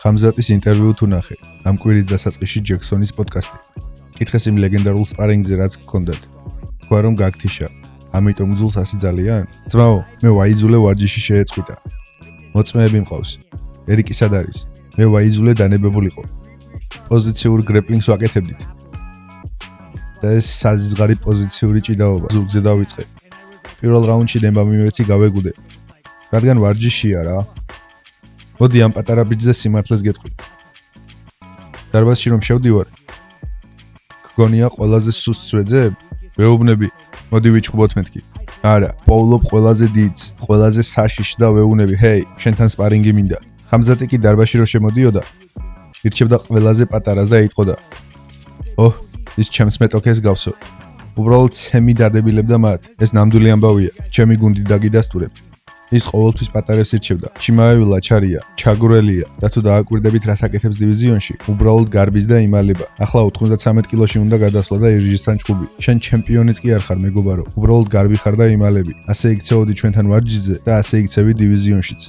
ხამზატის ინტერვიუ თუ ნახე, ამ კვირის დასაწყისში ჯექსონის პოდკასტი. კითხეს იმ ლეგენდარულ სპარინგზე, რაც გქონდათ. თქვა რომ გაგთიშა, ამიტომ გძულს ასი ძალიან? ძმაო, მე ვაიძულე ვარჯიში შეეწყვიტა. მოწმეები მყავს. ერიკი სად არის? მე ვაიძულე დანებებულიყო. პოზიციურ გრეპლინგს ვაკეთებდით. და ეს საზღარი პოზიციური ჭიდაობა ზურგზე დავიწყე. პირველ რაუნდში დემბა მიმეცი გავეგუდე. რადგან ვარჯიშია რა. მოდი ამ პატარა ბიჭზე სიმართლეს გეტყვი. დარბაზში რომ შევდივარ, გგონია ყველაზე სუსტ სვეძე? ვეუბნები, მოდი ვიჩხუბოთ მეთქი. არა, პოულობ ყველაზე დიდს, ყველაზე საშიშს და ვეუბნები, ჰეი, შენთან სპარინგი მინდა. ხამზატი კი დარბაზში რომ შემოდიოდა, ირჩევდა ყველაზე პატარას და იტყოდა. ოჰ, ის ჩემს მეტოქეს გავსო. უბრალოდ ცემი დადებილებდა მათ. ეს ნამდვილი ამბავია. ჩემი გუნდი დაგიდასტურებ. ის ყოველთვის პატარებს ირჩევდა. ჩიმაევილა ჩარია, ჩაგვრელია და თუ დააკვირდებით რას აკეთებს დივიზიონში, უბრალოდ გარბის და იმალება. ახლა 93 კილოში უნდა გადასვლა და ირჟისთან ჭუბი. შენ ჩემპიონიც კი არ ხარ მეგობარო, უბრალოდ გარბი ხარ და იმალები. ასე იქცეოდი ჩვენთან ვარჯიშზე და ასე იქცევი დივიზიონშიც.